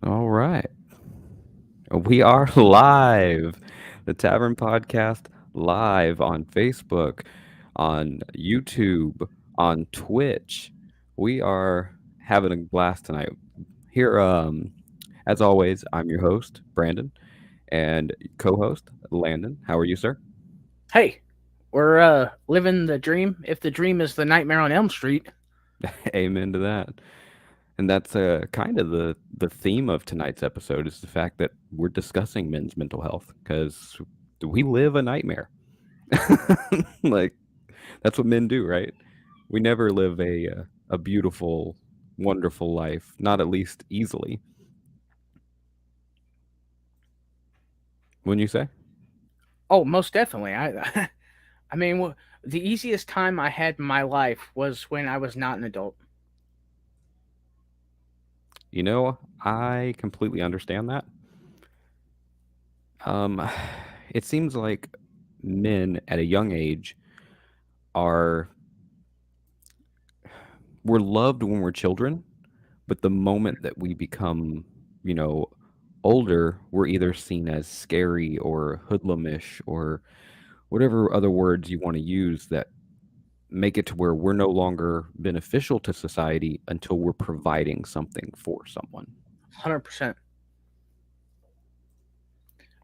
All right. We are live. The Tavern Podcast live on Facebook, on YouTube, on Twitch. We are having a blast tonight. Here, as always, I'm your host, Brandon, and co-host, Landon. How are you, sir? Hey, we're living the dream. If the dream is the Nightmare on Elm Street. Amen to that. And that's kind of the theme of tonight's episode is the fact that we're discussing men's mental health because we live a nightmare. Like that's what men do, right? We never live a beautiful, wonderful life, not at least easily. Wouldn't you say? Oh, most definitely. I mean, the easiest time I had in my life was when I was not an adult. You know, I completely understand that. Um, it seems like men at a young age are we're loved when we're children, but the moment that we become, you know, older, we're either seen as scary or hoodlumish or whatever other words you want to use that make it to where we're no longer beneficial to society until we're providing something for someone. 100%.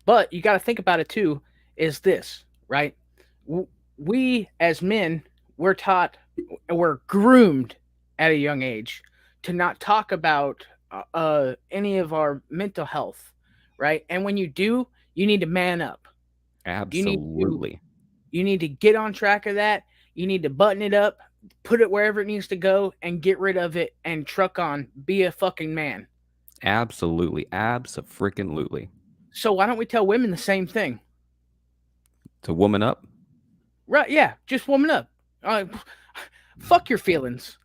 But you got to think about it too. Is this right? We as men, we're taught, we're groomed at a young age to not talk about any of our mental health, right? And when you do, you need to man up. You need to Absolutely. You need to get on track of that. You need to button it up, put it wherever it needs to go, and get rid of it and truck on. Be a fucking man. Absolutely. Abso-freaking-lutely. So why don't we tell women the same thing? To woman up? Right? Yeah, just woman up. Uh, Fuck your feelings.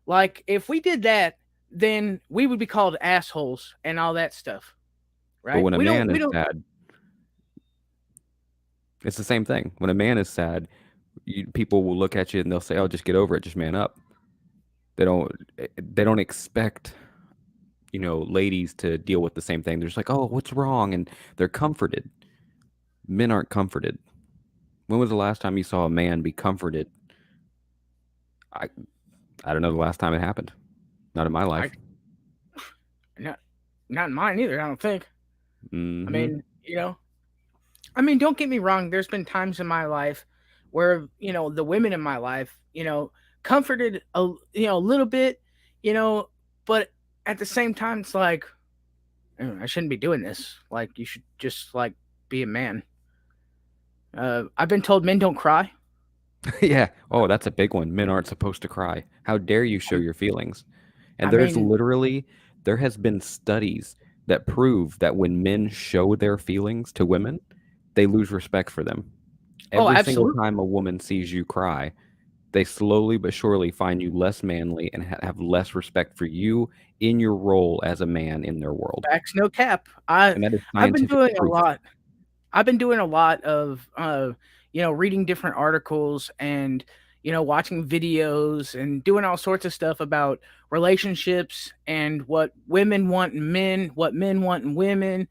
Like if we did that, then we would be called assholes and all that stuff. But Right? when a We don't. man We is don't. sad, it's the same thing. When a man is sad, people will look at you and they'll say, "Oh, just get over it. Just man up." They don't. They don't expect ladies to deal with the same thing. They're just like, "Oh, what's wrong?" And they're comforted. Men aren't comforted. When was the last time you saw a man be comforted? I I don't know the last time it happened. Not in my I life. not not mine either. I don't think. I Mhm. mean, don't get me wrong. There's been times in my life where the women in my life, comforted a little bit, you know, but at the same time, it's like I shouldn't be doing this. Like you should just like be a man. I've been told men don't cry. Yeah. Oh, that's a big one. Men aren't supposed to cry. How dare you show your feelings? And I there's mean, literally there has been studies that prove that when men show their feelings to women, they lose respect for them. oh, Every single absolutely. time a woman sees you cry, they slowly but surely find you less manly and have less respect for you in your role as a man in their world. Facts, no cap. I And that is I've been scientific doing a proof. lot. I've been doing a lot of reading different articles and watching videos and doing all sorts of stuff about relationships and what women want in men, what men want in women,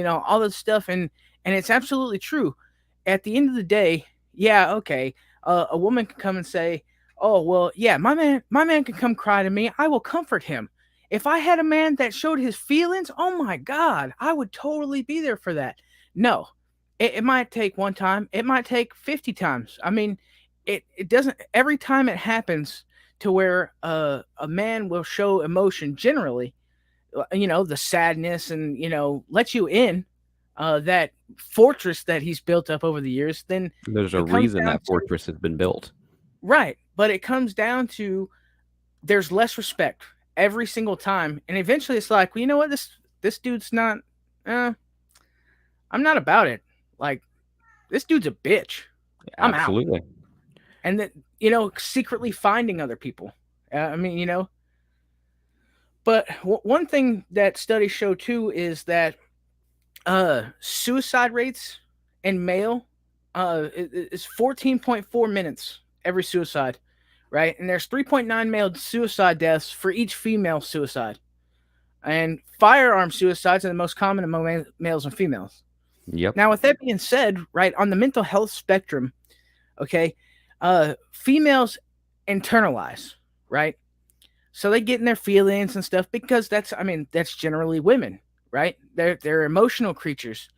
all this stuff and it's absolutely true. At the end of the day, yeah, okay, a woman can come and say, "Oh, well, yeah, my man can come cry to me. I will comfort him." If I had a man that showed his feelings, oh my god, I would totally be there for that. No, it might take one time. It might take 50 times. I mean, it doesn't every time it happens to where a man will show emotion generally, the sadness and, let you in that fortress that he's built up over the years, then There's a it comes reason down that to, fortress has been built. right. But it comes down to there's less respect every single time. And eventually it's like, well, you know what? This dude's not, uh, I'm not about it. Like, this dude's a bitch. I'm out. Absolutely. And that secretly finding other people. I mean, but one thing that studies show too is that suicide rates in male is 14.4 minutes every suicide, right? And there's 3.9 male suicide deaths for each female suicide. And firearm suicides are the most common among males and females. Yep. Now, with that being said, right, on the mental health spectrum, okay, females internalize, right? So they get in their feelings and stuff because that's generally women, right? They're emotional creatures.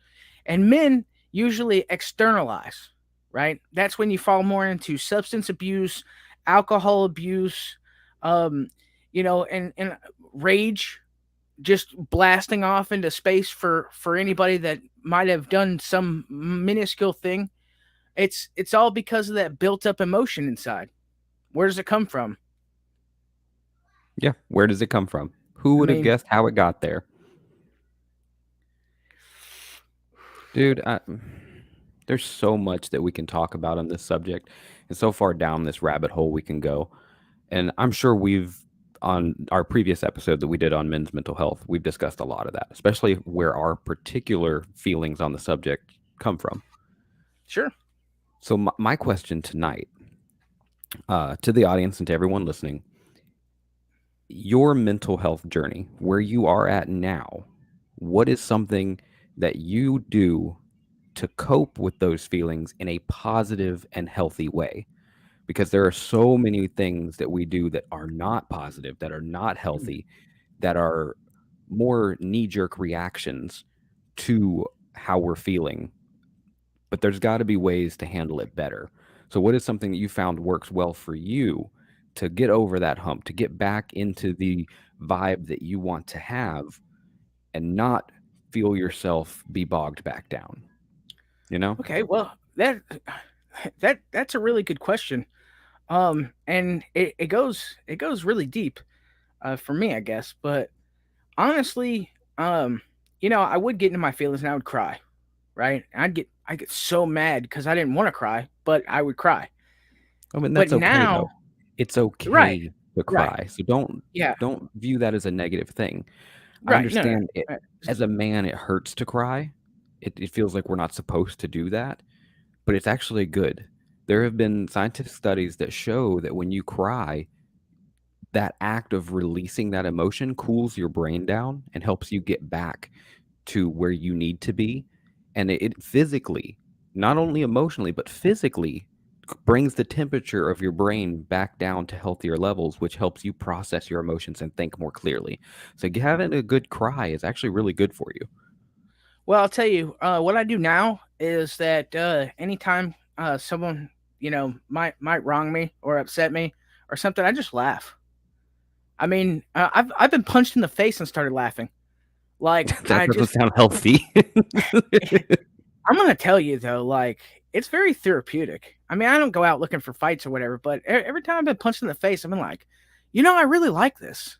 And men usually externalize, right? That's when you fall more into substance abuse, alcohol abuse, um, and rage, just blasting off into space for anybody that might have done some minuscule thing. It's all because of that built up emotion inside. Where does it come from? Yeah. Where does it come from? Who I would have mean, guessed how it got there? Dude, there's so much that we can talk about on this subject and so far down this rabbit hole we can go. And I'm sure on our previous episode that we did on men's mental health, we've discussed a lot of that, especially where our particular feelings on the subject come from. sure. So, my question tonight to the audience and to everyone listening, your mental health journey, where you are at now, what is something that you do to cope with those feelings in a positive and healthy way? Because there are so many things that we do that are not positive, that are not healthy, that are more knee jerk reactions to how we're feeling. But there's got to be ways to handle it better. So, what is something that you found works well for you to get over that hump, to get back into the vibe that you want to have and not feel yourself be bogged back down? You know? Okay, well, that's a really good question. And it goes really deep, for me, I guess. But honestly, I would get into my feelings and I would cry, right? I get so mad because I didn't want to cry, but I would cry. I mean, But that's okay now, though. It's right, okay to right, cry. So yeah, don't view that as a negative thing. I right, no, no, understand it right. as a man it hurts to cry. It feels like we're not supposed to do that, but it's actually good. There have been scientific studies that show that when you cry, that act of releasing that emotion cools your brain down and helps you get back to where you need to be. And it physically, not only emotionally, but physically brings the temperature of your brain back down to healthier levels, which helps you process your emotions and think more clearly. So having a good cry is actually really good for you. Well, I'll tell you, what I do now is that anytime someone might wrong me or upset me or something, I just laugh. I mean, I've been punched in the face and started laughing. Like That I doesn't just sound healthy. I'm gonna tell you though, like it's very therapeutic. I mean, I don't go out looking for fights or whatever, but every time I've been punched in the face, I've been like, I really like this.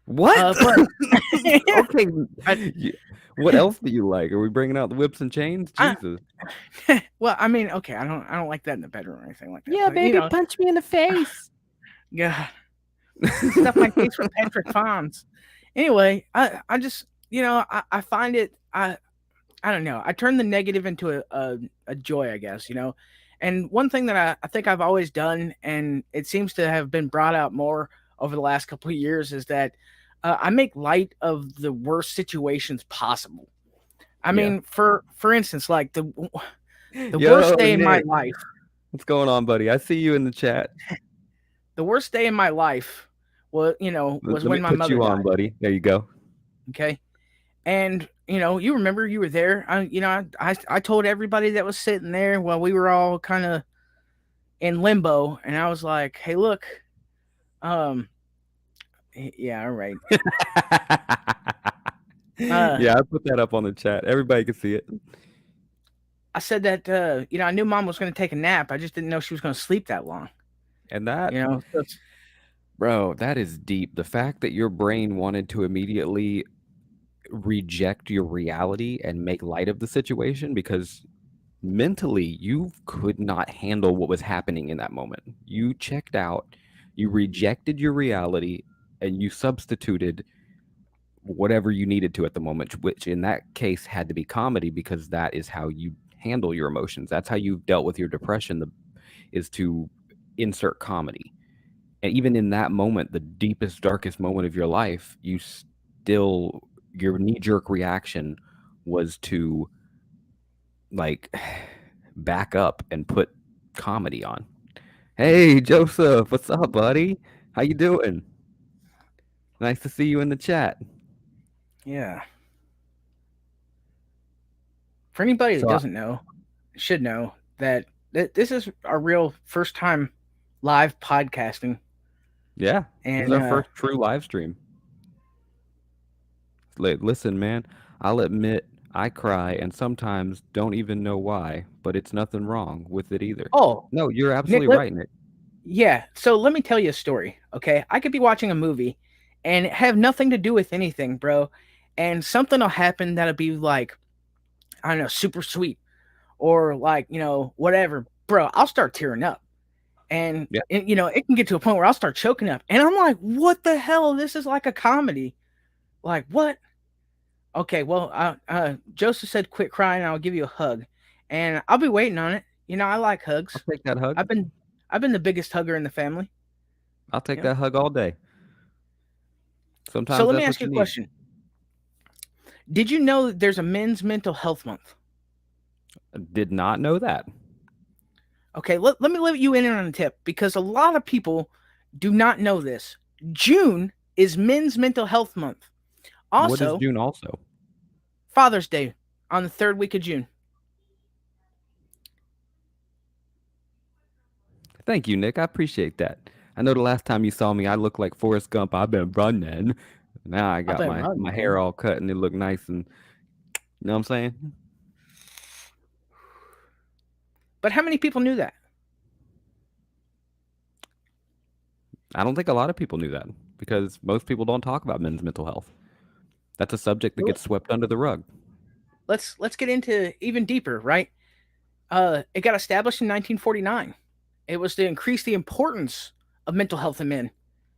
What? But Okay. I, What else do you like? Are we bringing out the whips and chains? I, Jesus. well, I mean, okay, I don't like that in the bedroom or anything like that, Yeah, but baby, punch me in the face. yeah, stuff my face with Patrick Farms. Anyway, I just I find it I don't know. I turn the negative into a joy, I guess, And one thing that I think I've always done, and it seems to have been brought out more over the last couple of years, is that I make light of the worst situations possible. I Yeah. mean, for instance, like the Yo, worst day in my Nick, life, what's going on, buddy? I see you in the chat. the worst day in my life was Let me when my put mother you on, died. buddy. There you go. Okay. And you remember you were there. I told everybody that was sitting there while we were all kind of in limbo, and I was like, "Hey, look, um, yeah, all right." Uh, Yeah, I put that up on the chat. Everybody can see it. I said that I knew mom was going to take a nap. I just didn't know she was going to sleep that long. And that, So bro, that is deep. The fact that your brain wanted to immediately reject your reality and make light of the situation because mentally you could not handle what was happening in that moment. You checked out, you rejected your reality, and you substituted whatever you needed to at the moment, which in that case had to be comedy because that is how you handle your emotions. That's how you dealt with your depression, is to insert comedy. And even in that moment, the deepest, darkest moment of your life, still your knee jerk reaction was to like back up and put comedy on. Hey Joseph, what's up, buddy? How you doing? Nice to see you in the chat. Yeah. For anybody that So I, doesn't know, should know that this is our real first time live podcasting, yeah, this is and our first true live stream. Listen, man, I'll admit I cry and sometimes don't even know why, but it's nothing wrong with it either. oh, No, you're Nick, absolutely right, Nick. yeah. So let me tell you a story, okay? I could be watching a movie and have nothing to do with anything, bro, and something will happen that'll be like, I don't know, super sweet or like, whatever, bro. I'll start tearing up. And, Yeah, it can get to a point where I'll start choking up. And I'm like, what the hell? This is like a comedy. Like, what? Okay, well, Joseph said, quit crying. I'll give you a hug. And I'll be waiting on it. I like I'll hugs. take that hug. I've been, I've been the biggest hugger in the family. I'll take Yeah. that hug all day. So Sometimes let me that's ask what you you a need. question. Did you know that there's a men's mental health month? Did not know that. Okay, let me let you in on a tip because a lot of people do not know this. June is men's mental health month. What is Also, June also? Father's Day on the third week of June. Thank you, Nick. I appreciate that. I know the last time you saw me, I looked like Forrest Gump. I've been running. Now I I've got been my running, hair man. all cut and it looked nice and you know what I'm saying? But how many people knew that? I don't think a lot of people knew that because most people don't talk about men's mental health. That's a subject that Well, gets swept under the rug. let's get into even deeper, right? It got established in 1949. It was to increase the importance of mental health in men,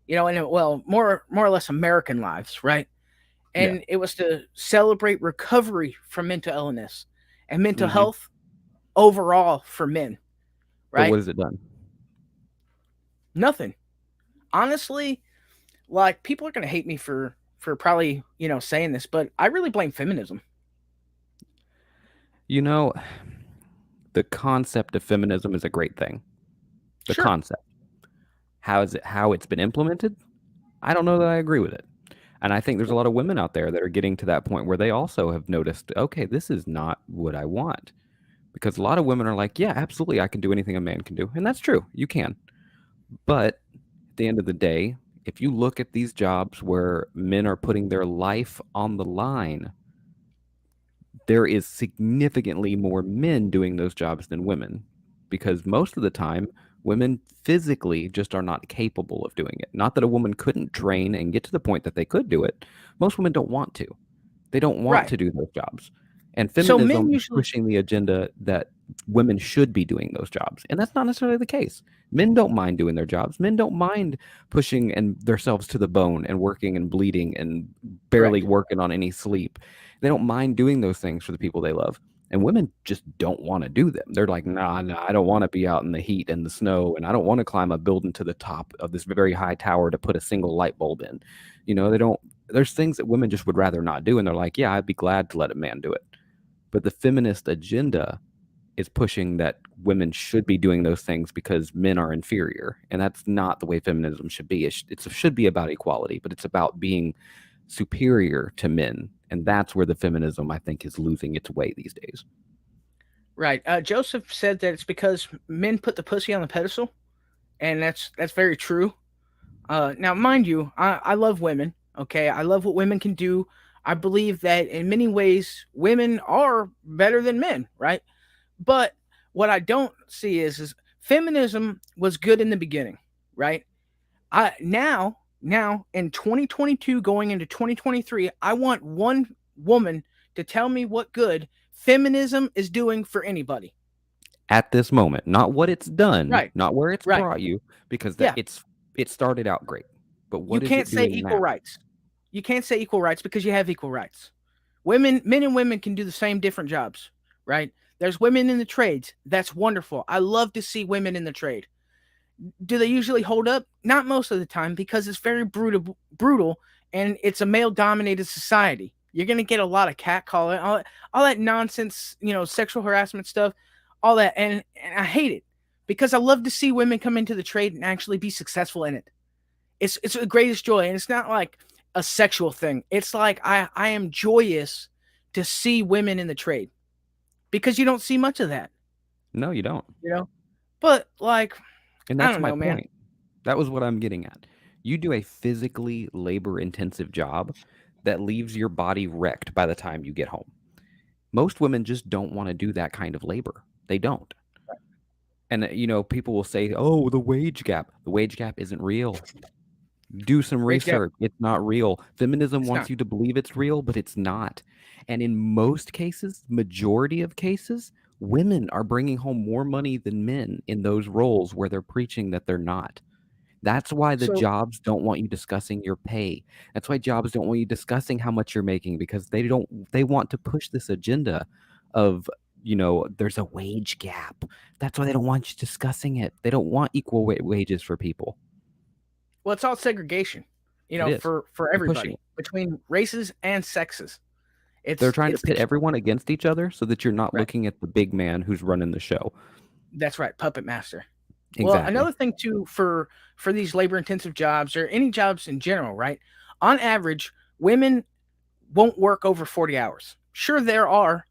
and well, more or less American lives, right? Yeah. And it was to celebrate recovery from mental illness and mental Hmm. health overall for men, But what right? has it done? Nothing. Honestly, like people are gonna hate me for probably saying this, but I really blame feminism. You know, the concept of feminism is a great thing. The Sure. concept. How it's been implemented? I don't know that I agree with it. And I think there's a lot of women out there that are getting to that point where they also have noticed, okay, this is not what I want. Because a lot of women are like, yeah, absolutely, I can do anything a man can do. And that's true. You can. But at the end of the day, if you look at these jobs where men are putting their life on the line, there is significantly more men doing those jobs than women because most of the time women physically just are not capable of doing it. Not that a woman couldn't train and get to the point that they could do it. Most women don't want to. They don't want Right. to do those jobs. And So feminism men is usually pushing the agenda that women should be doing those jobs. And that's not necessarily the case. Men don't mind doing their jobs. Men don't mind pushing and themselves to the bone and working and bleeding and barely correct. working on any sleep. They don't mind doing those things for the people they love. And women just don't want to do them. They're like, nah, I don't want to be out in the heat and the snow, and I don't want to climb a building to the top of this very high tower to put a single light bulb in. They don't. There's things that women just would rather not do, and they're like, yeah, I'd be glad to let a man do it. But the feminist agenda is pushing that women should be doing those things because men are inferior, and that's not the way feminism should be. It should be about equality, but it's about being superior to men, and that's where the feminism I think is losing its way these days. Right. Joseph said that it's because men put the pussy on the pedestal, and that's very true. Now, mind you, I love women. Okay, I love what women can do. I believe that in many ways, women are better than men. Right. But what I don't see is feminism was good in the beginning. Right. Now in 2022 going into 2023, I want one woman to tell me what good feminism is doing for anybody. At this moment, not what it's done, Right. not where it's Right. brought you, because Yeah. it started out great. But You what is can't it say doing equal now? rights. You can't say equal rights because you have equal rights. Men and women can do the same different jobs, right? There's women in the trades. That's wonderful. I love to see women in the trade. Do they usually hold up? Not most of the time because it's very brutal and it's a male dominated society. You're going to get a lot of catcalling, all that nonsense, sexual harassment stuff, all that. And I hate it because I love to see women come into the trade and actually be successful in it. It's the greatest joy. And it's not like a sexual thing. It's like I am joyous to see women in the trade because you don't see much of that, No, you don't. you know? But like, And I that's don't my know, man. point. That was what I'm getting at. You do a physically labor intensive job that leaves your body wrecked by the time you get home. Most women just don't want to do that kind of labor. They don't. And people will say, "Oh, the wage gap." The wage gap isn't real. Do some Wage gap, research. It's not real. Feminism it's wants not. you to believe it's real, but it's not. And in most cases, majority of cases, women are bringing home more money than men in those roles where they're preaching that they're not. That's why the So, jobs don't want you discussing your pay. That's why jobs don't want you discussing how much you're making because they want to push this agenda of, there's a wage gap. That's why they don't want you discussing it. They don't want equal wages for people. well, it's all segregation, It is. for They're pushing everybody it. between races and sexes. They're It's trying to it's the pit everyone against each other so that you're not right. looking at the big man who's running the show. That's right, puppet master. Well, Exactly. another thing too for these labor intensive jobs or any jobs in general, right? On average, women won't work over 40 hours. Sure, there are,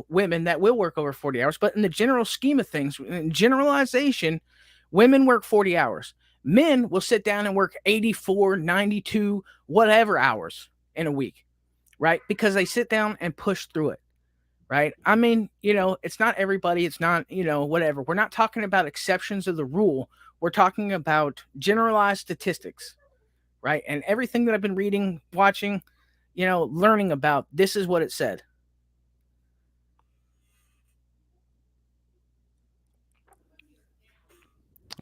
women that will work over 40 hours, but in the general scheme of things, in generalization, women work 40 hours. Men will sit down and work 84, 92, whatever hours in a week, right? Because they sit down and push through it, right? I mean, it's not everybody, it's not, whatever. We're not talking about exceptions of the rule. We're talking about generalized statistics, right? And everything that I've been reading, watching, learning about, this is what it said.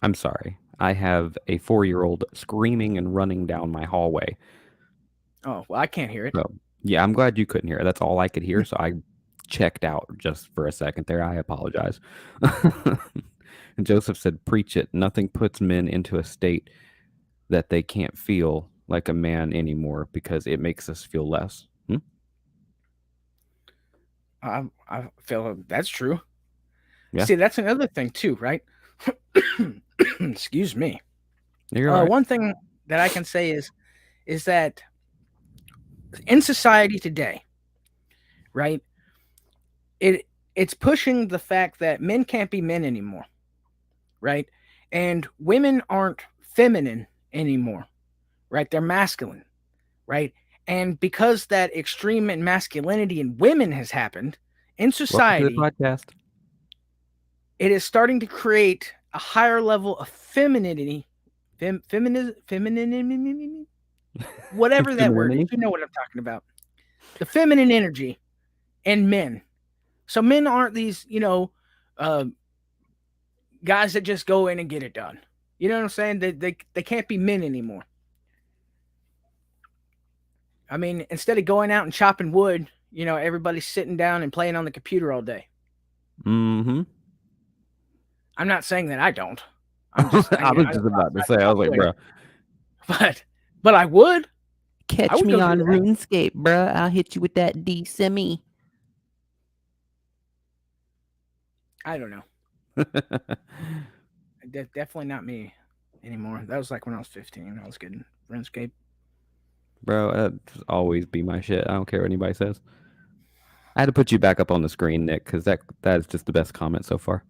I'm sorry. I have a 4-year-old screaming and running down my hallway. Oh, well, I can't hear it. So, yeah, I'm glad you couldn't hear. That's all I could hear. So I checked out just for a second there. I apologize. And Joseph said, "Preach it. Nothing puts men into a state that they can't feel like a man anymore because it makes us feel less." I feel that's true. Yeah, See, that's another thing too, right? Excuse me. you're all right. One thing that I can say is that in society today, right? It's pushing the fact that men can't be men anymore, right? And women aren't feminine anymore, right? They're masculine, right? And because that extreme in masculinity in women has happened in Welcome to the society, podcast. it is starting to create a higher level of femininity, femininity, whatever that word is. Femininity. You know what I'm talking about. The feminine energy in men. So men aren't these, uh, guys that just go in and get it done. You know what I'm saying? They can't be men anymore. I mean, instead of going out and chopping wood, everybody's sitting down and playing on the computer all day. Mm-hmm. I'm not saying that I don't. I'm just, I was I just don't about to I say, I was stop like, doing it. bro, But I would. I catch would me go do on that. RuneScape, bro. I'll hit you with that D-Semi. I don't know. Definitely not me anymore. That was like when I was 15. I was getting RuneScape. Bro, that'd always be my shit. I don't care what anybody says. I had to put you back up on the screen, Nick, because that is just the best comment so far.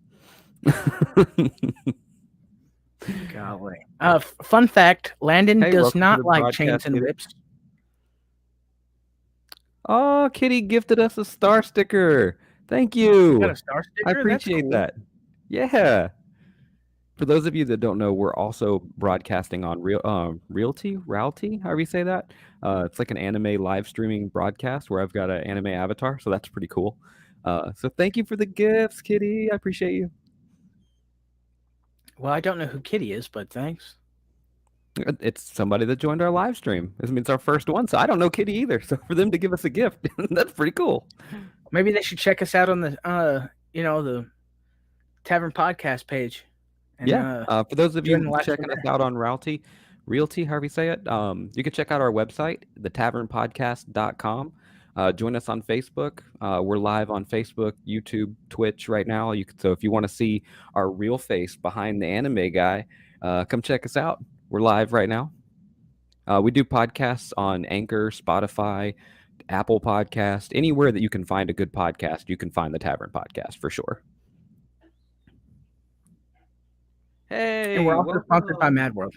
Golly. Fun fact: Landon Hey, does welcome to the not like chains broadcast, and Kitty. whips. Oh, Kitty gifted us a star sticker. Thank You got a you. star I sticker? That's appreciate cool. that. Yeah. For those of you that don't know, we're also broadcasting on Realty, however you say that. It's like an anime live streaming broadcast where I've got an anime avatar, so that's pretty cool. So thank you for the gifts, Kitty. I appreciate you. Well, I don't know who Kitty is, but thanks. It's somebody that joined our live stream. This means our first one, so I don't know Kitty either. So for them to give us a gift, that's pretty cool. Maybe they should check us out on the Tavern podcast page and Yeah. For those of join the you live stream checking us there. out on Realty, Realty, however you say it. You can check out our website, thetavernpodcast.com. Join us on Facebook. We're live on Facebook, YouTube, Twitch right now. So if you want to see our real face behind the anime guy, come check us out. We're live right now. We do podcasts on Anchor, Spotify, Apple Podcast, anywhere that you can find a good podcast, you can find the Tavern Podcast for sure. And we're Hey, also sponsored by welcome. Mad World.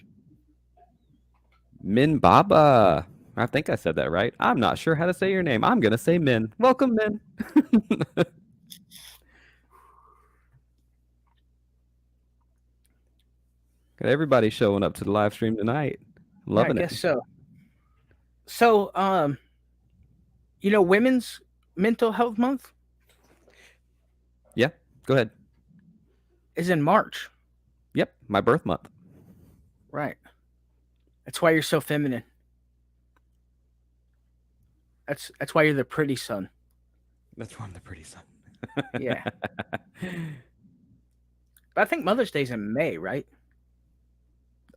Min Baba. I think I said that right. I'm not sure how to say your name. I'm going to say Min. Welcome, Min. Got everybody showing up to the live stream tonight. Yeah, I Loving it. guess so. So, Women's Mental Health Month Yeah, go ahead. is in March, Yep, my birth month. right? That's why you're so feminine. That's why you're the pretty son. That's why I'm the pretty son. Yeah. But I think Mother's Day's in May, right?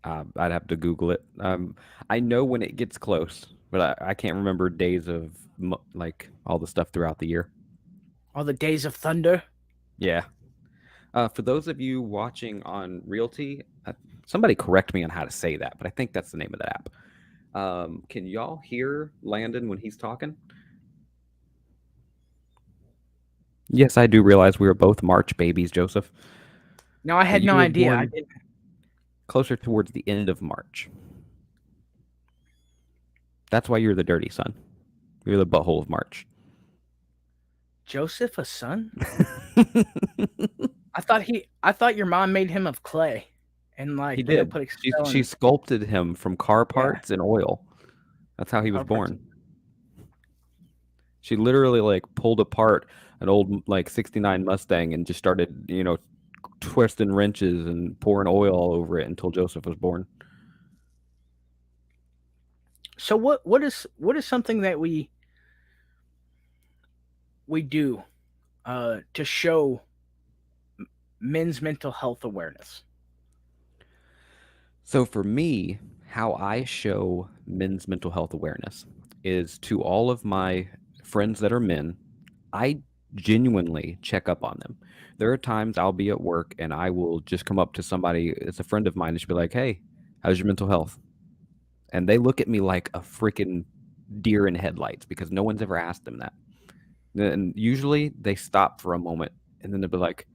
I'd have to Google it. I know when it gets close, but I can't remember days of like all the stuff throughout the year. All the days of thunder. Yeah. For those of you watching on Realty, somebody correct me on how to say that, but I think that's the name of that app. Can y'all hear Landon when he's talking? Yes, I do realize we were both March babies, Joseph. No, I had no You were idea. I born didn't. closer towards the end of March. That's why you're the dirty son. You're the butthole of March. Joseph a son? I thought your mom made him of clay, and He like did. put a She spell she in. sculpted him from car Yeah, parts and oil. That's how he was car parts. born. She literally like pulled apart an old like 69 Mustang and just started, twisting wrenches and pouring oil all over it until Joseph was born. So what is something that we do to show men's mental health awareness? So for me, how I show men's mental health awareness is to all of my friends that are men, I genuinely check up on them. There are times I'll be at work and I will just come up to somebody, it's a friend of mine, and just be like, "Hey, how's your mental health?" And they look at me like a freaking deer in headlights because no one's ever asked them that. And usually they stop for a moment and then they'll be like,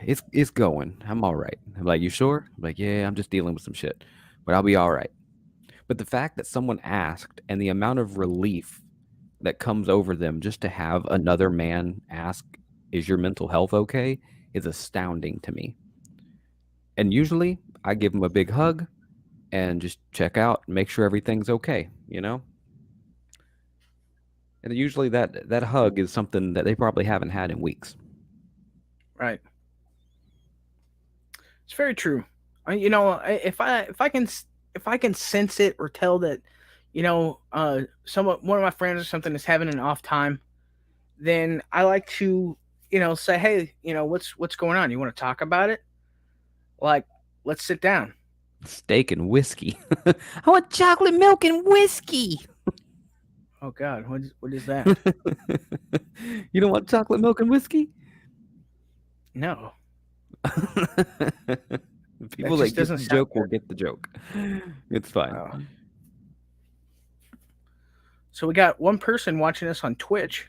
it's going. I'm all right. I'm like, "You sure?" I'm like, "Yeah, I'm just dealing with some shit, but I'll be all right." But the fact that someone asked and the amount of relief that comes over them just to have another man ask, "Is your mental health okay?" is astounding to me. And usually I give them a big hug and just check out, make sure everything's okay. And usually that hug is something that they probably haven't had in weeks. Right. It's very true. If I can sense it or tell that, someone one of my friends or something is having an off time, then I like to, say, hey, what's going on? You want to talk about it? Like, let's sit down. Steak and whiskey. I want chocolate milk and whiskey. Oh God, what is that? You don't want chocolate milk and whiskey? No, that People that just get doesn't the sound joke will good. get the joke. It's fine. Oh. So we got one person watching us on Twitch.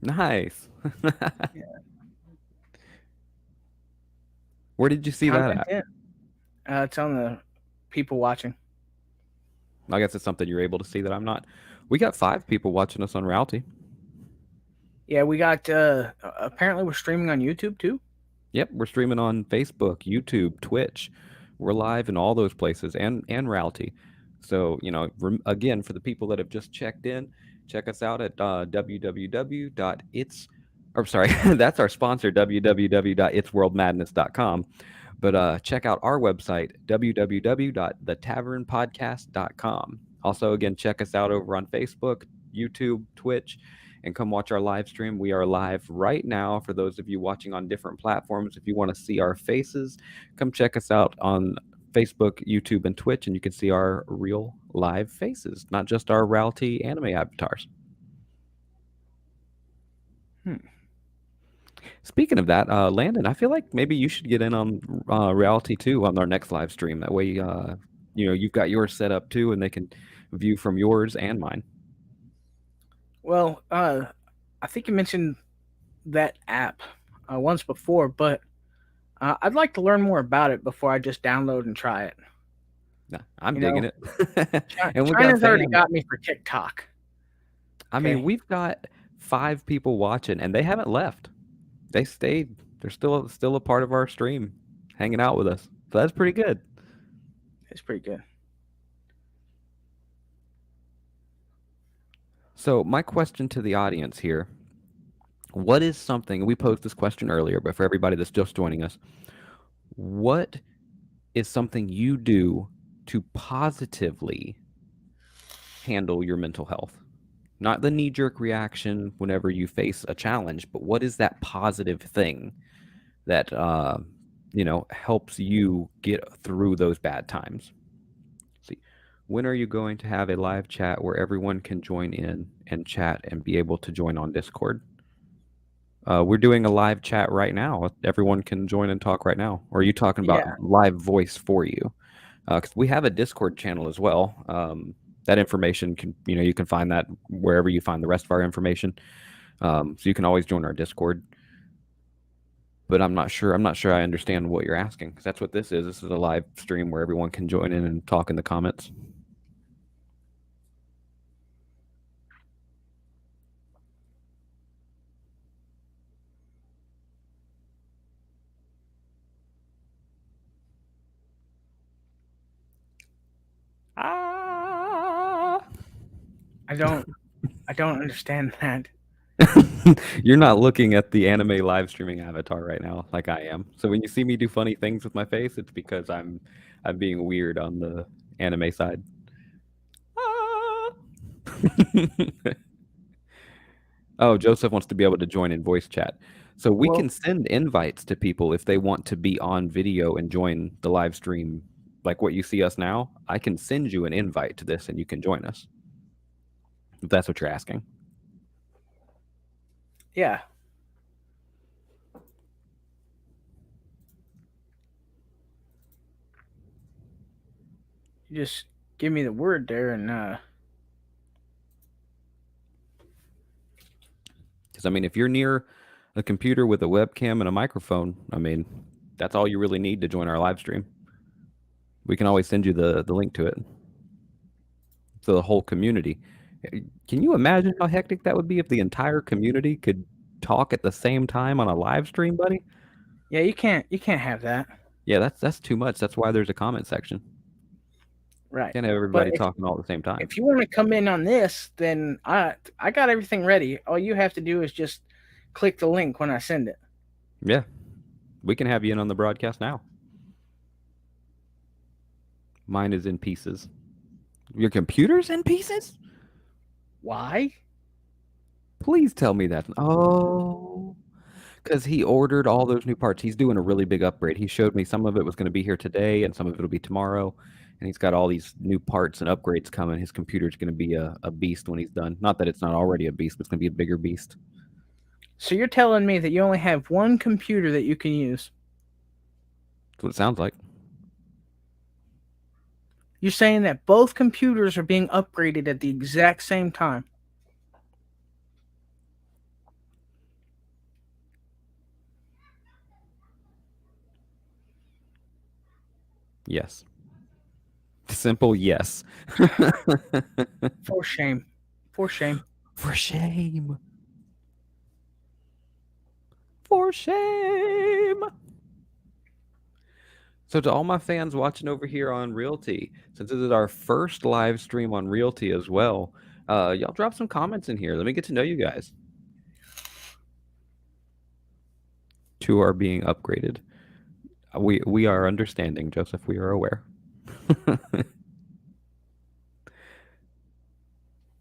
Nice. Yeah. Where did you see that Content at? in. It's on the people watching. I guess it's something you're able to see that I'm not. We got 5 people watching us on Realty. Yeah, we got. Apparently, we're streaming on YouTube too. Yep, we're streaming on Facebook, YouTube, Twitch. We're live in all those places and Realty. So, again, for the people that have just checked in, check us out at www.its or sorry, that's our sponsor www.itsworldmadness.com. But check out our website www.thetavernpodcast.com. Also, again, check us out over on Facebook, YouTube, Twitch, and come watch our live stream. We are live right now for those of you watching on different platforms. If you want to see our faces, come check us out on Facebook, YouTube, and Twitch, and you can see our real live faces, not just our reality anime avatars. Hmm. Speaking of that, Landon, I feel like maybe you should get in on reality too on our next live stream. That way, you've got yours set up too, and they can view from yours and mine. Well, I think you mentioned that app once before, but I'd like to learn more about it before I just download and try it. Nah, I'm You digging know, it, and we got China's already fans. got me for TikTok. I mean, Okay, we've got 5 people watching, and they haven't left. They stayed. They're still a part of our stream, hanging out with us. So that's pretty good. it's pretty good. So my question to the audience here: what is something we posed this question earlier, but for everybody that's just joining us, what is something you do to positively handle your mental health? Not the knee jerk reaction whenever you face a challenge, but what is that positive thing that helps you get through those bad times? See, when are you going to have a live chat where everyone can join in and chat and be able to join on Discord? We're doing a live chat right now. Everyone can join and talk right now. Or are you talking about Yeah, live voice for you? Because we have a Discord channel as well. That information you can find that wherever you find the rest of our information. So you can always join our Discord. But I'm not sure. I'm not sure I understand what you're asking, because that's what this is. This is a live stream where everyone can join in and talk in the comments. Ah. I don't, I don't understand that. You're not looking at the anime live streaming avatar right now, like I am. So when you see me do funny things with my face, it's because I'm being weird on the anime side. Ah. Oh, Joseph wants to be able to join in voice chat. So we Well, can send invites to people if they want to be on video and join the live stream, like what you see us now. I can send you an invite to this and you can join us, if that's what you're asking. yeah, you just give me the word there, and Because, I mean, if you're near a computer with a webcam and a microphone, I mean, that's all you really need to join our live stream. We can always send you the link to it. So the whole community. Can you imagine how hectic that would be if the entire community could talk at the same time on a live stream, buddy? yeah, you can't have that, Yeah, that's too much. That's why there's a comment section. right? Can't have But everybody talking all at the same time. if you want to come in on this, then I got everything ready. All you have to do is just click the link when I send it. Yeah, we can have you in on the broadcast now. Mine is in pieces. Your computer's in pieces? Why? Please tell me that. Oh, because he ordered all those new parts. He's doing a really big upgrade. He showed me some of it was going to be here today and some of it will be tomorrow. And he's got all these new parts and upgrades coming. His computer's going to be a beast when he's done. Not that it's not already a beast, but it's going to be a bigger beast. So you're telling me that you only have one computer that you can use? That's what it sounds like. You're saying that both computers are being upgraded at the exact same time? Yes. Simple yes. For shame. For shame. For shame. For shame. So to all my fans watching over here on Realty, since this is our first live stream on Realty as well, y'all drop some comments in here. Let me get to know you guys. Two are being upgraded. We are understanding, Joseph. We are aware.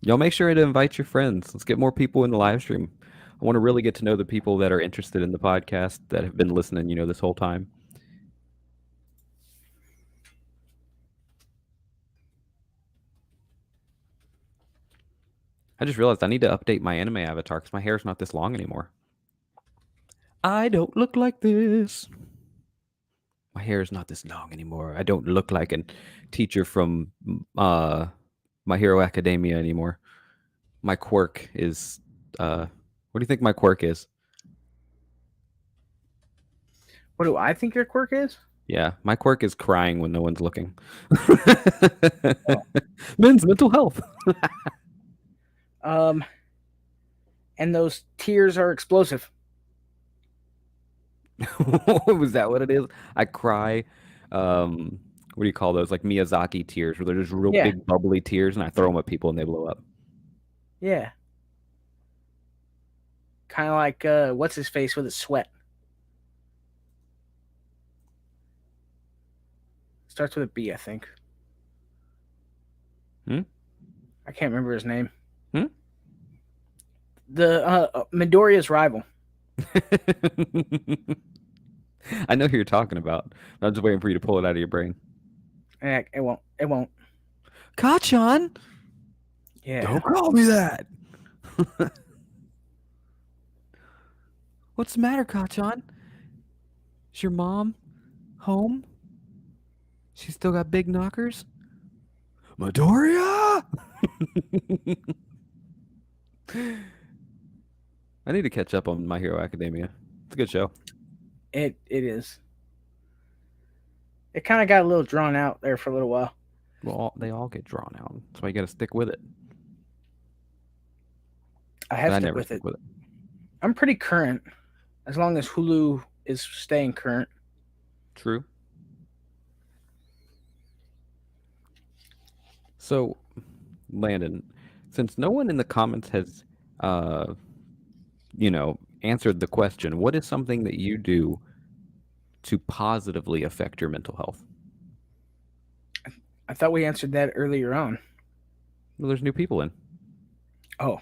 Y'all make sure to invite your friends. Let's get more people in the live stream. I want to really get to know the people that are interested in the podcast that have been listening, this whole time. I just realized I need to update my anime avatar because my hair's not this long anymore. I don't look like this. My hair is not this long anymore. I don't look like a teacher from My Hero Academia anymore. My quirk is what do you think my quirk is? What do I think your quirk is? Yeah, my quirk is crying when no one's looking. Oh. Men's mental health. Um, and those tears are explosive. Was that what it is? I cry. What do you call those? Like Miyazaki tears, where they're just real Yeah, big bubbly tears, and I throw them at people and they blow up. yeah. Kind of like what's his face with his sweat. Starts with a B, I think. Hmm? I can't remember his name. Hmm? The Midoriya's rival. I know who you're talking about. I'm just waiting for you to pull it out of your brain. It won't. It won't. Kachan, Yeah. don't call me that. What's the matter, Kachan? Is your mom home? She still got big knockers? Midoriya! I need to catch up on My Hero Academia. It's a good show. It is. It kind of got a little drawn out there for a little while. Well, they all get drawn out. That's why you got to stick with it. I But have I stuck never with stick it. with it. I'm pretty current, as long as Hulu is staying current. True. So, Landon, since no one in the comments has, uh, answered the question, what is something that you do to positively affect your mental health? I thought we answered that earlier on. Well, there's new people in. Oh,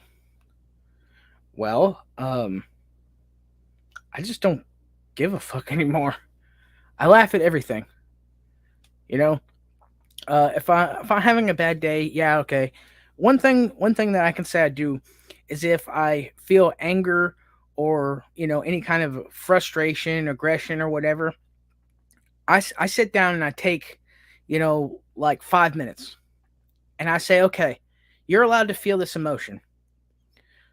well, I just don't give a fuck anymore. I laugh at everything. You know, if I'm having a bad day, yeah, okay. One thing that I can say I do is if I feel anger or any kind of frustration, aggression, or whatever, I sit down and I take like 5 minutes and I say, okay, you're allowed to feel this emotion.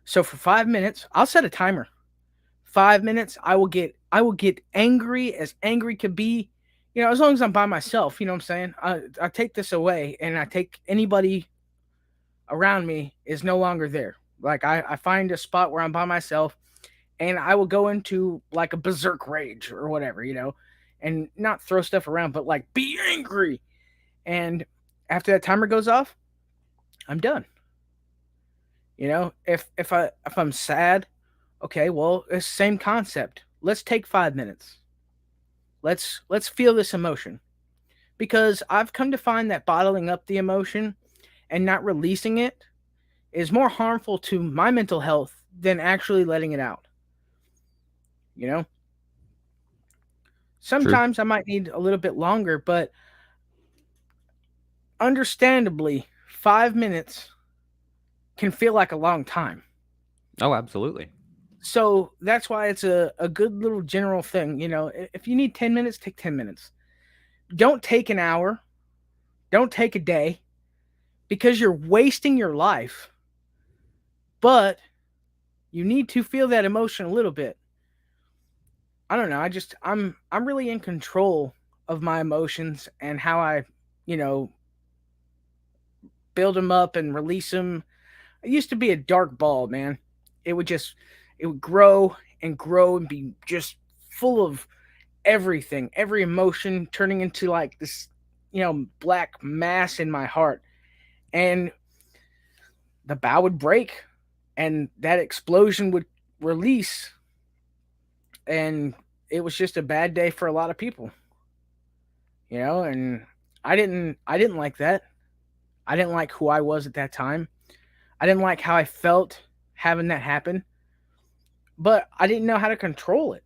So for 5 minutes, I'll set a timer. 5 minutes, I will get angry could be, as long as I'm by myself. You know what I'm saying? I take this away, and I take anybody around me is no longer there. Like I find a spot where I'm by myself, and I will go into like a berserk rage or whatever, and not throw stuff around, but like be angry. And after that timer goes off, I'm done. If I'm sad, okay, well, it's the same concept. Let's take 5 minutes. Let's feel this emotion, because I've come to find that bottling up the emotion and not releasing it is more harmful to my mental health than actually letting it out. You know, True. sometimes I might need a little bit longer, but understandably, 5 minutes can feel like a long time. Oh, absolutely. So that's why it's a good little general thing. If you need 10 minutes, take 10 minutes. Don't take an hour. Don't take a day, because you're wasting your life. But you need to feel that emotion a little bit. I don't know. I'm really in control of my emotions and how I, you know, build them up and release them. I used to be a dark ball, man. It would grow and grow and be just full of everything, every emotion turning into like this, black mass in my heart. And the bow would break and that explosion would release, and it was just a bad day for a lot of people, and I didn't like that. I didn't like who I was at that time. I didn't like how I felt having that happen, but I didn't know how to control it.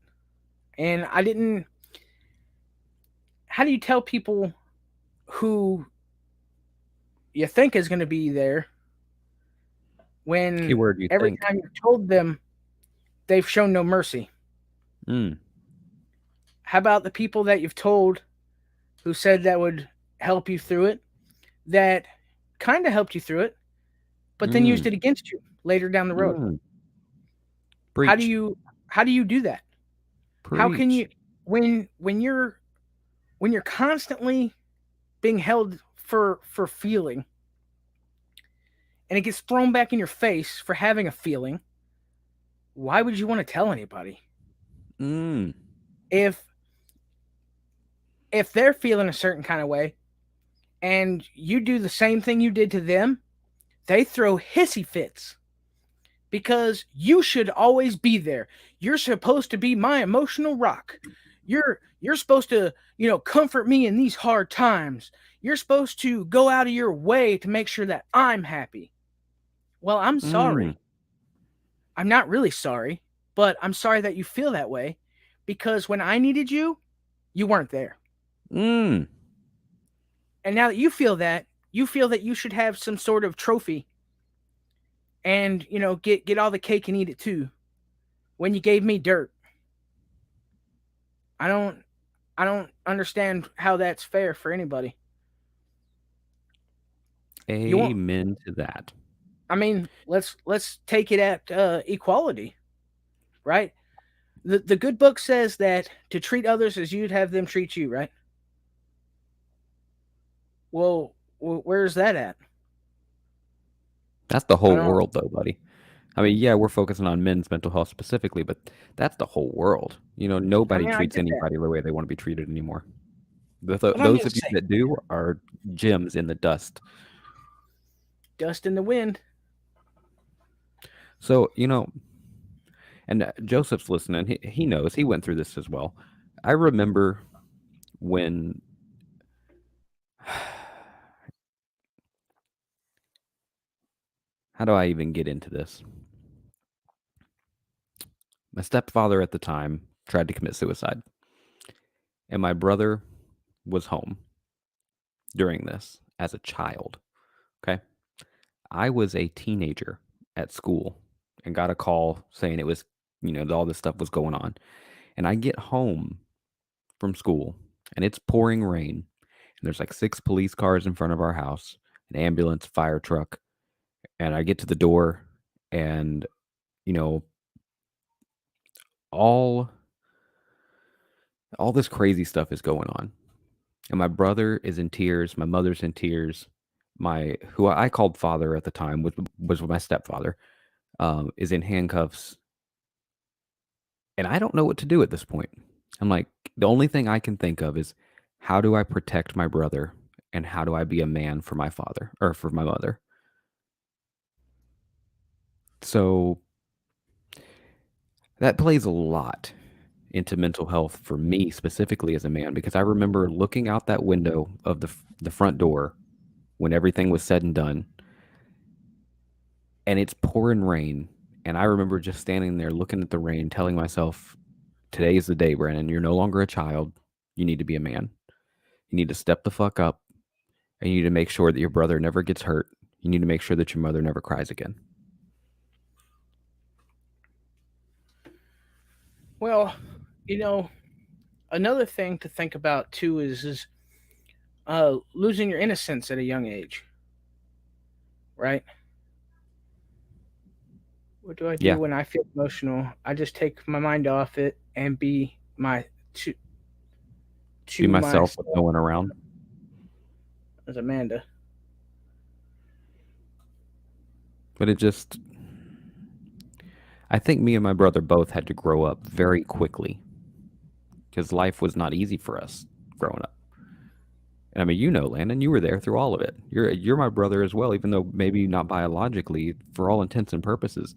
And I didn't how do you tell people who you think is going to be there when Keyword you every think. time you've told them, they've shown no mercy? Mm. How about the people that you've told who said that would help you through it, that kind of helped you through it, but then used Mm. it against you later down the road? Mm. How do Preach. you how do you do that? How can Preach. you, when you're constantly being held for feeling, and it gets thrown back in your face for having a feeling, why would you want to tell anybody? Mm. If they're feeling a certain kind of way and you do the same thing you did to them, they throw hissy fits because you should always be there. You're supposed to be my emotional rock. You're supposed to, comfort me in these hard times. You're supposed to go out of your way to make sure that I'm happy. Well, I'm Mm. sorry. I'm not really sorry, but I'm sorry that you feel that way because when I needed you, you weren't there. Mm. And now that you feel that you should have some sort of trophy and, get all the cake and eat it too when you gave me dirt. I don't I don't understand how that's fair for anybody. You want Amen to that. I mean, let's take it at equality, right? The good book says that to treat others as you'd have them treat you, right? Well, where's that at? That's the I whole don't. world, though, buddy. I mean, yeah, we're focusing on men's mental health specifically, but that's the whole world. I Nobody mean, I treats get that, anybody the way they want to be treated anymore. but I'm Those of just you saying, that do are gems in the dust. dust in the wind. So, and Joseph's listening. He knows. He went through this as well. I remember when, how do I even get into this? My stepfather at the time tried to commit suicide, and my brother was home during this as a child. Okay. I was a teenager at school and got a call saying it was, all this stuff was going on. And I get home from school and it's pouring rain. And there's like 6 police cars in front of our house, an ambulance, fire truck. And I get to the door and, you know, all all this crazy stuff is going on. And my brother is in tears, my mother's in tears. My who I called father at the time was my stepfather, is in handcuffs, and I don't know what to do at this point. I'm like, the only thing I can think of is how do I protect my brother and how do I be a man for my father or for my mother? So that plays a lot into mental health for me specifically as a man because I remember looking out that window of the front door when everything was said and done and it's pouring rain and I remember just standing there looking at the rain telling myself today is the day, Brandon. You're no longer a child. You need to be a man. You need to step the fuck up and you need to make sure that your brother never gets hurt. You need to make sure that your mother never cries again. Well, you know, another thing to think about too is losing your innocence at a young age, right? What do I do Yeah, when I feel emotional? I just take my mind off it and be my to be to myself with myself no one around. as Amanda. But I think me and my brother both had to grow up very quickly because life was not easy for us growing up. And I mean, Landon, you were there through all of it. You're my brother as well, even though maybe not biologically, for all intents and purposes,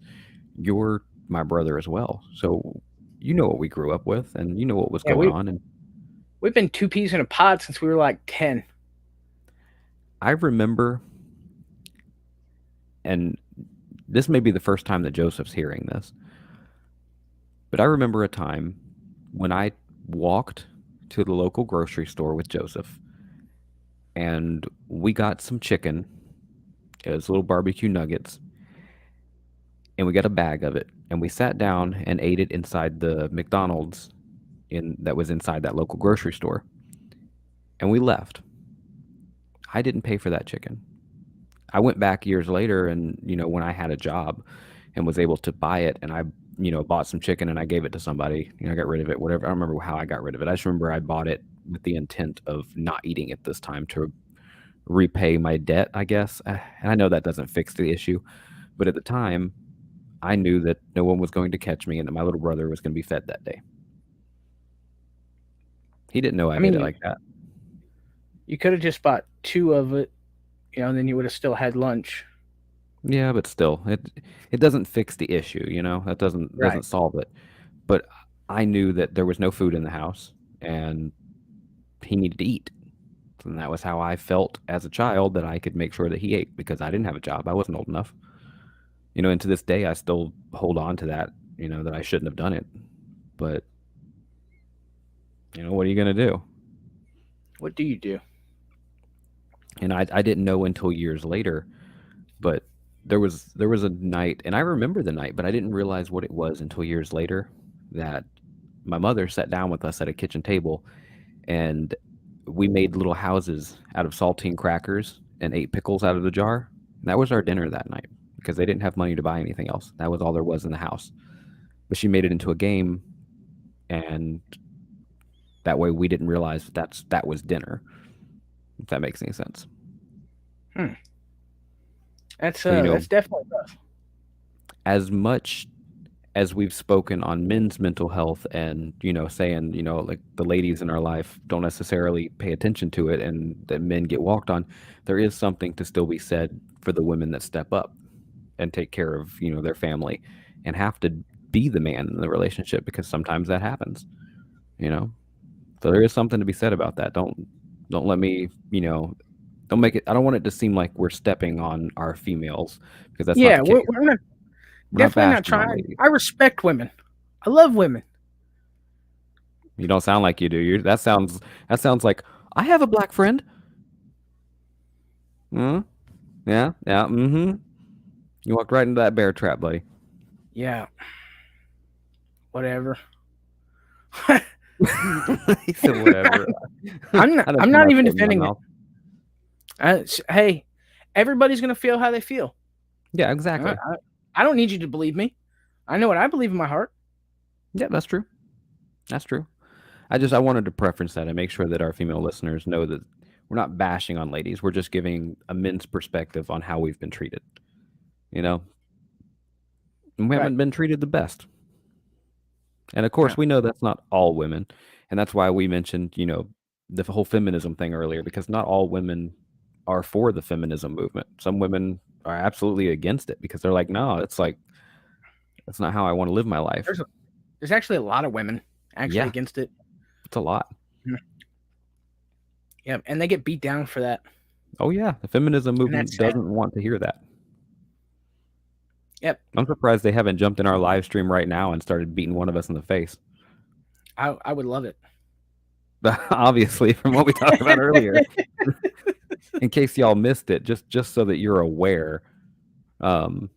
you're my brother as well. So you know what we grew up with, and you know what was Yeah, going on. And we've been two peas in a pod since we were like 10. I remember, and this may be the first time that Joseph's hearing this, but I remember a time when I walked to the local grocery store with Joseph, and we got some chicken. It was little barbecue nuggets, and we got a bag of it, and we sat down and ate it inside the McDonald's in that was inside that local grocery store, and we left. I didn't pay for that chicken. I went back years later and, when I had a job and was able to buy it and I, bought some chicken and I gave it to somebody, I got rid of it, whatever. I don't remember how I got rid of it. I just remember I bought it with the intent of not eating it this time to repay my debt, I guess. And I know that doesn't fix the issue, but at the time, I knew that no one was going to catch me and that my little brother was going to be fed that day. He didn't know I I made mean, it you like that. you could have just bought two of it, and then you would have still had lunch. Yeah, but still, it doesn't fix the issue, That doesn't Right. solve it. But I knew that there was no food in the house and he needed to eat. And that was how I felt as a child that I could make sure that he ate because I didn't have a job. I wasn't old enough. And to this day I still hold on to that, that I shouldn't have done it. But, what are you going to do? What do you do? And I didn't know until years later, but there was a night, and I remember the night, but I didn't realize what it was until years later that my mother sat down with us at a kitchen table and we made little houses out of saltine crackers and ate pickles out of the jar. That was our dinner that night because they didn't have money to buy anything else. That was all there was in the house. But she made it into a game, and that way we didn't realize that was dinner. If that makes any sense. Hmm. So That's definitely rough. as much as we've spoken on men's mental health and saying like the ladies in our life don't necessarily pay attention to it and that men get walked on, there is something to still be said for the women that step up and take care of their family and have to be the man in the relationship because sometimes that happens you know so there is something to be said about that. Don't let me don't make it. I don't want it to seem like we're stepping on our females because that's not Yeah, the case. we're not, We're not definitely not bashing on trying. ladies. I respect women. I love women. You don't sound like you do. That sounds like I have a black friend. Mm, yeah, yeah. Mm-hmm. You walked right into that bear trap, buddy. Yeah, whatever. He said, "Whatever." I'm not. I just I'm put not my even foot in my defending it. mouth. Hey, everybody's gonna feel how they feel. Yeah, I, exactly. I, I don't need you to believe me. I know what I believe in my heart. Yeah, that's true. That's true. I wanted to preference that and make sure that our female listeners know that we're not bashing on ladies. We're just giving a men's perspective on how we've been treated. You know, and we Right. haven't been treated the best. And of course, No. we know that's not all women, and that's why we mentioned, the whole feminism thing earlier because not all women are for the feminism movement. Some women are absolutely against it because they're like, "No, it's like that's not how I want to live my life." There's there's actually a lot of women actually Yeah, against it. it's a lot. Mm. Yeah, and they get beat down for that. Oh yeah, the feminism And that's movement sad. doesn't want to hear that. Yep. I'm surprised they haven't jumped in our live stream right now and started beating one of us in the face. I would love it. Obviously, from what we talked about earlier. In case y'all missed it, just so that you're aware, um,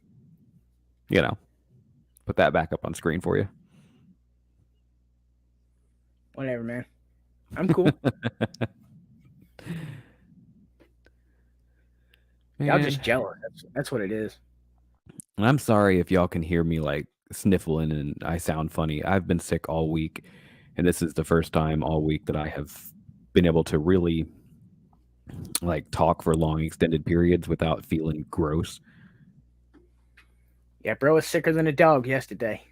you know, put that back up on screen for you. Whatever, man. I'm cool. Y'all Man, just jealous. That's what it is. I'm sorry if y'all can hear me like sniffling and I sound funny. I've been sick all week, and this is the first time all week that I have been able to really like talk for long extended periods without feeling gross. Yeah, bro was sicker than a dog yesterday.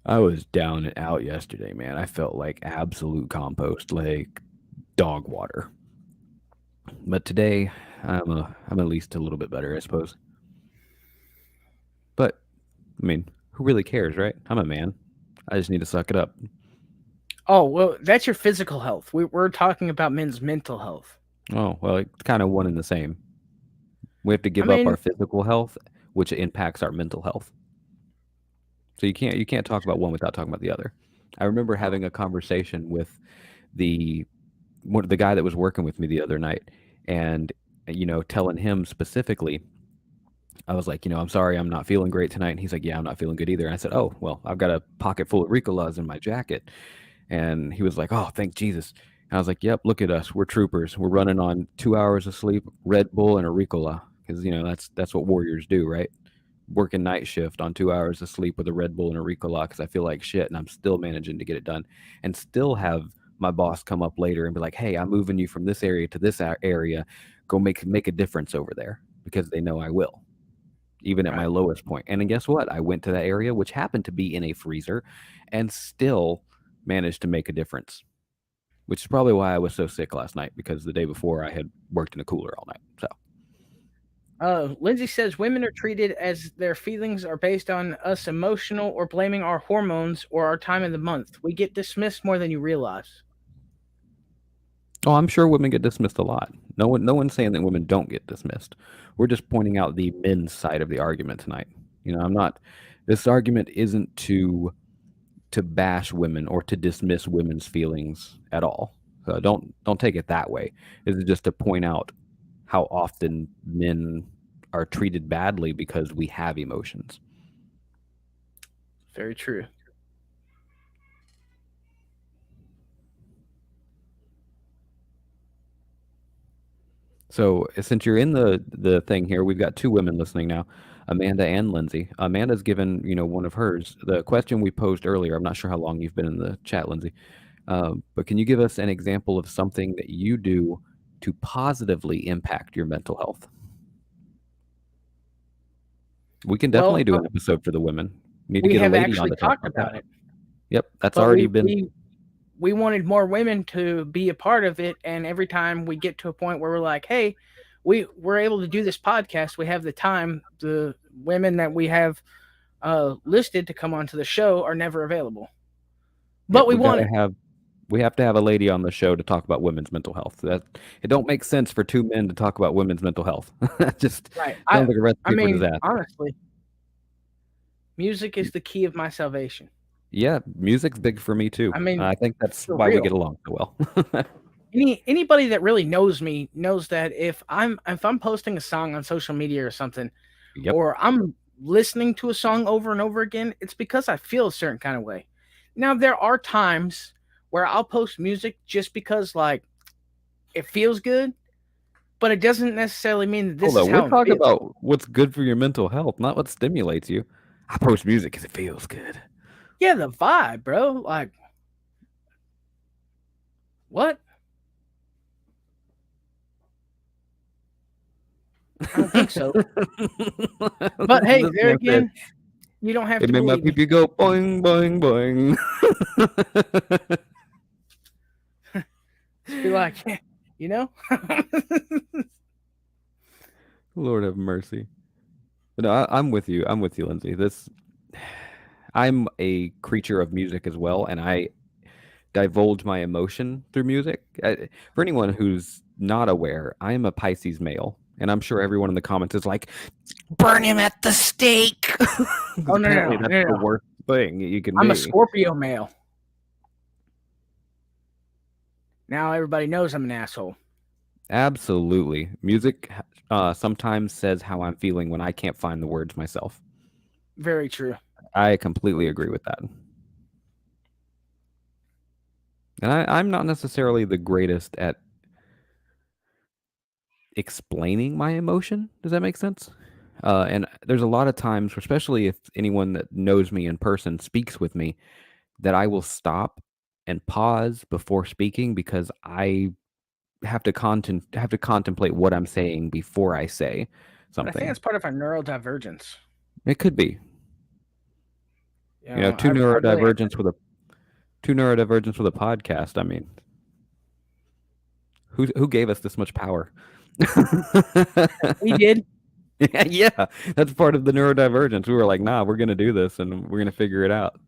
I was down and out yesterday, man. I felt like absolute compost, like dog water. But today, I'm at least a little bit better, I suppose. But I mean, who really cares, right? I'm a man. I just need to suck it up. Oh well, that's your physical health. We're talking about men's mental health. Oh, well, it's kind of one and the same. We have to I give up mean, our physical health, which impacts our mental health. So you can't talk about one without talking about the other. I remember having a conversation with the the guy that was working with me the other night, and telling him specifically I was like, I'm sorry, I'm not feeling great tonight. And he's like, yeah, I'm not feeling good either. And I said, oh, well, I've got a pocket full of Ricolas in my jacket. And he was like, oh, thank Jesus. And I was like, yep, look at us. We're troopers. We're running on 2 hours of sleep, Red Bull, and a Ricola. Because, that's what warriors do, right? Working night shift on 2 hours of sleep with a Red Bull and a Ricola because I feel like shit and I'm still managing to get it done and still have my boss come up later and be like, hey, I'm moving you from this area to this area. Go make a difference over there because they know I will even at my Right. lowest point. And then guess what? I went to that area, which happened to be in a freezer, and still managed to make a difference, which is probably why I was so sick last night because the day before I had worked in a cooler all night. So, Lindsay says women are treated as their feelings are based on us emotional or blaming our hormones or our time of the month. We get dismissed more than you realize. oh, I'm sure women get dismissed a lot. No one's saying that women don't get dismissed. We're just pointing out the men's side of the argument tonight. I'm not. This argument isn't to bash women or to dismiss women's feelings at all. So don't take it that way. It's just to point out how often men are treated badly because we have emotions. Very true. So since you're in the thing here, we've got two women listening now, Amanda and Lindsay. Amanda's given one of hers. The question we posed earlier. I'm not sure how long you've been in the chat, Lindsay, but can you give us an example of something that you do to positively impact your mental health? We can Well, definitely do an episode for the women. Need to we get a have lady on actually to talk talked about that. about it, Yep, that's but already been. we wanted more women to be a part of it. And every time we get to a point where we're like, hey, we're able to do this podcast, we have the time. The women that we have listed to come onto the show are never available, Yep, but we want it. we have to have a lady on the show to talk about women's mental health. That it don't make sense for two men to talk about women's mental health. That just Right. sounds like a I recipe for mean, disaster. honestly, music is the key of my salvation. Yeah, music's big for me too. I mean, I think that's for why we get real. along so well. Anybody that really knows me knows that if I'm posting a song on social media or something, Yep. or I'm listening to a song over and over again, it's because I feel a certain kind of way. Now there are times where I'll post music just because like it feels good, but it doesn't necessarily mean that this Hold is on, we're how I'm talking feeling. about what's good for your mental health, not what stimulates you. I post music because it feels good. Yeah, the vibe, bro. Like what? I don't think so. But hey, This there man said again, you don't have it to made my believe pee me. pee go boing boing boing. Just be like, you know? Lord have mercy. But no, I'm with you. I'm with you, Lindsay. I'm a creature of music as well, and I divulge my emotion through music. For anyone who's not aware, I am a Pisces male, and I'm sure everyone in the comments is like, "Burn him at the stake," because Oh no, no, apparently no, that's no, the no. worst thing you can I'm a be. Scorpio male. Now everybody knows I'm an asshole. Absolutely, music sometimes says how I'm feeling when I can't find the words myself. Very true. I completely agree with that. And I'm not necessarily the greatest at explaining my emotion. Does that make sense? And there's a lot of times, especially if anyone that knows me in person speaks with me, that I will stop and pause before speaking because I have to contemplate what I'm saying before I say But I think something. that's part of our neurodivergence. It could be, I really have to. two neurodivergence with a podcast. I mean, who gave us this much power? We did. Yeah, that's part of the neurodivergence. We were like, nah, we're gonna do this and we're gonna figure it out.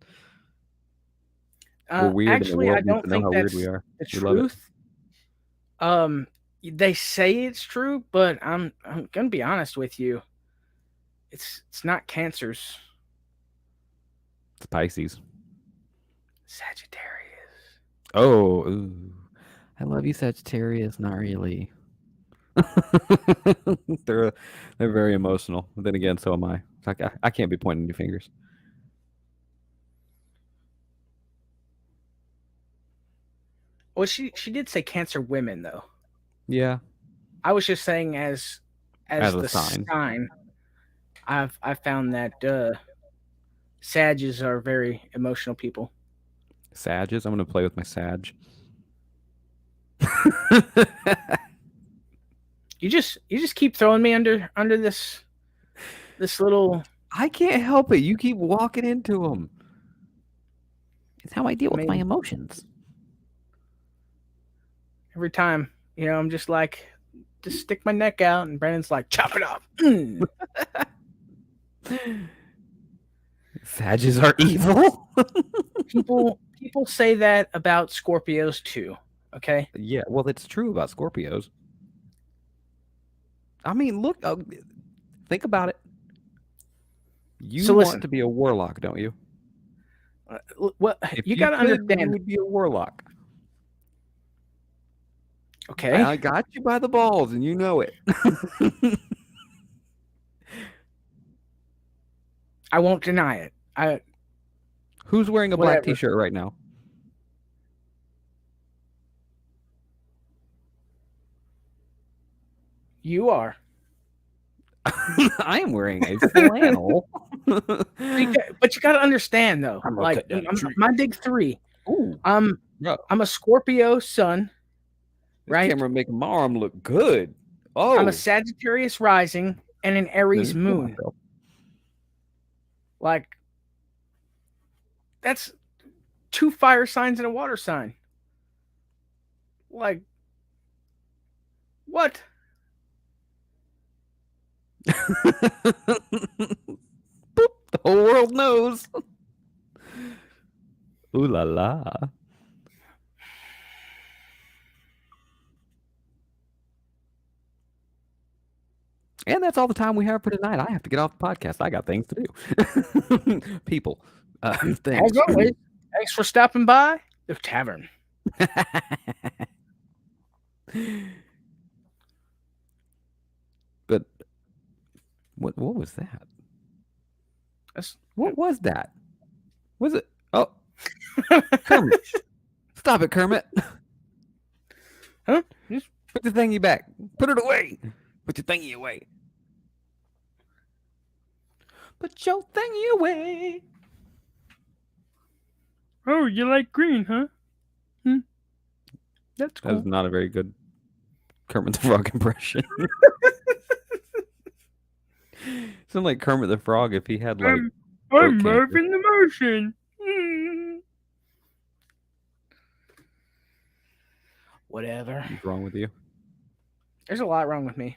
We're weird and the Actually, I world needs don't to know think how weird we that's are. the We love it. truth. They say it's true, but I'm gonna be honest with you. It's not cancers. It's Pisces. Sagittarius. Oh, ooh. I love you, Sagittarius. Not really. they're they're very emotional. But then again, so am I. It's like I can't be pointing any fingers. Well, she did say Cancer women though. Yeah, I was just saying as as a the sign. sign. I've found that Sages are very emotional people. Sages. I'm gonna play with my Sag. You just keep throwing me under this little. I can't help it. You keep walking into them. It's how I deal I with my mean, emotions. every time I'm just like, just stick my neck out, and Brandon's like, chop it off. Mm. Sages are evil. People say that about Scorpios too. Okay, Yeah, well, it's true about Scorpios. I mean, look, think about it. You so want listen. to be a warlock, don't you? What If you you got to could, you understand. would be a warlock. Okay, I got you by the balls, and you know it. I won't deny it. I Who's wearing a black Whatever. T-shirt right now? You are. I am wearing a flannel. But you got to understand though. I'm gonna Like cut down a tree. my big three. Ooh, I'm bro, I'm a Scorpio sun, this right? camera making my arm look good. I'm a Oh, Sagittarius rising and an let Aries me feel moon. myself. Like that's two fire signs and a water sign. Like what? Boop, the whole world knows. Ooh la la. And that's all the time we have for tonight. I have to get off the podcast. I got things to do. People, As things. always, thanks for stopping by the tavern. But what was that? That's, What was that? Was it? Oh, Kermit! Stop it, Kermit! huh? Just Put the thingy back. Put it away. Put your thingy away. Put your thingy away. Oh, you like green, huh? That's That was cool. not a very good Kermit the Frog impression. Sound like Kermit the Frog if he had like throat I'm cancer. Marvin the Martian. Mm. Whatever. What's wrong with you? There's a lot wrong with me.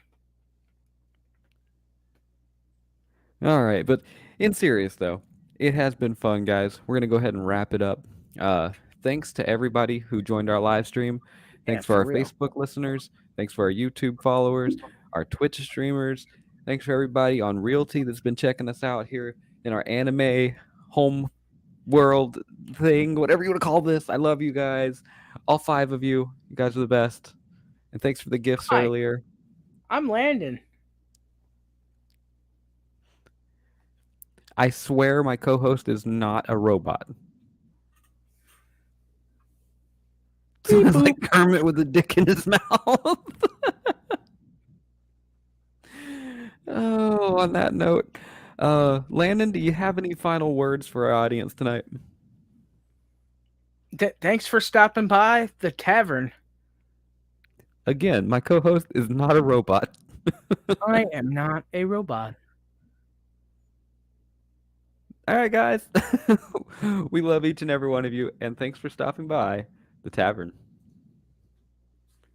All right, but in serious though, it has been fun, guys. We're gonna go ahead and wrap it up. Uh, Thanks to everybody who joined our live stream. Yeah, Thanks for for our real. Facebook listeners. Thanks for our YouTube followers, our Twitch streamers. Thanks for everybody on Realty that's been checking us out here in our anime home world thing, whatever you want to call this. I love you guys, all five of you. You guys are the best. And thanks for the gifts Hi, earlier. I'm Landon. I swear my co-host is not a robot. Beep Sounds like boop. Kermit with a dick in his mouth. Oh, on that note, Landon, do you have any final words for our audience tonight? Thanks for stopping by the tavern. Again, my co-host is not a robot. I am not a robot. All right, guys. We love each and every one of you, and thanks for stopping by the tavern.